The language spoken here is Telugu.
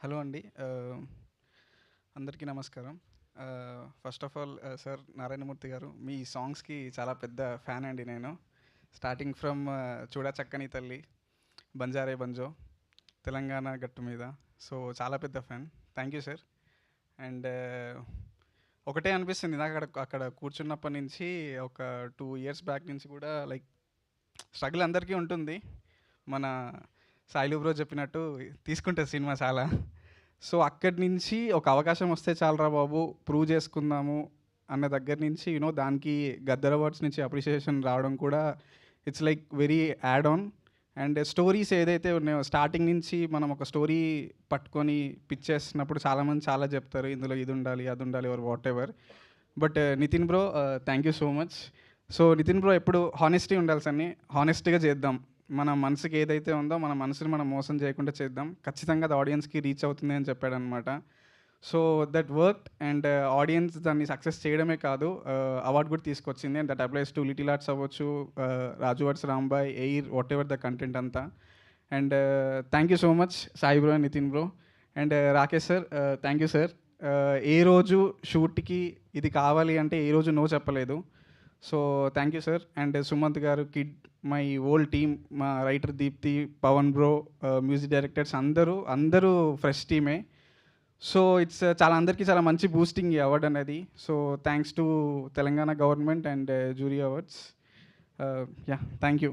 హలో అండి. అందరికీ నమస్కారం. First of all sir Narayanamurthy garu, మీ సాంగ్స్‌కి చాలా పెద్ద ఫ్యాన్ అండి నేను. స్టార్టింగ్ ఫ్రమ్ 'చూడా చక్కని తల్లి', 'బంజారే బంజో', 'తెలంగాణ గట్టు మీద'. సో, చాలా పెద్ద fan. Thank you sir. And ఒకటే అనిపిస్తుంది నాకు అక్కడ అక్కడ కూర్చున్నప్పటి నుంచి ఒక 2 ఇయర్స్ బ్యాక్ నుంచి కూడా లైక్ స్ట్రగుల్ అందరికీ ఉంటుంది. మన సాయిలు బ్రో చెప్పినట్టు తీసుకుంటది సినిమా చాలా. సో, అక్కడి నుంచి ఒక అవకాశం వస్తే చాలురా బాబు ప్రూవ్ చేసుకుందాము అన్న దగ్గర నుంచి దానికి గద్దర్ అవార్డ్స్ నుంచి అప్రిషియేషన్ రావడం కూడా it's like very add on. And stories ఏదైతే ఉన్నాయో స్టార్టింగ్ నుంచి మనం ఒక స్టోరీ పట్టుకొని పిచ్ చేస్తున్నప్పుడు చాలామంది చాలా చెప్తారు, ఇందులో ఇది ఉండాలి, అది ఉండాలి, or whatever. But Nithin bro, thank you so much. So Nithin bro ఎప్పుడు హానెస్టీ ఉండాలి సన్ని, హానెస్ట్గా చేద్దాం. మన మనసుకి ఏదైతే ఉందో మన మనసుని మనం మోసం చేయకుండా చేద్దాం, ఖచ్చితంగా అది ఆడియన్స్కి రీచ్ అవుతుంది అని చెప్పాడనమాట. So that work. And audience దాన్ని సక్సెస్ చేయడమే కాదు, అవార్డు కూడా తీసుకొచ్చింది. And that applies to little arts అవ్వచ్చు, Raju weds Rambai, air, whatever the content అంతా. And thank you so much Sai bro, Nitin bro. And Rakesh sir, thank you sir. ఏ రోజు షూట్కి ఇది కావాలి అంటే ఏ రోజు నో చెప్పలేదు. So thank you sir. And Sumanth garu, kid, my old team, మా writer Deepti, Pawan bro, music directors అందరూ అందరూ ఫ్రెష్ టీమే. సో ఇట్స్ చాలా అందరికీ చాలా మంచి బూస్టింగ్ ఈ అవార్డ్ అనేది. So thanks to Telangana government and jury awards. Yeah, thank you.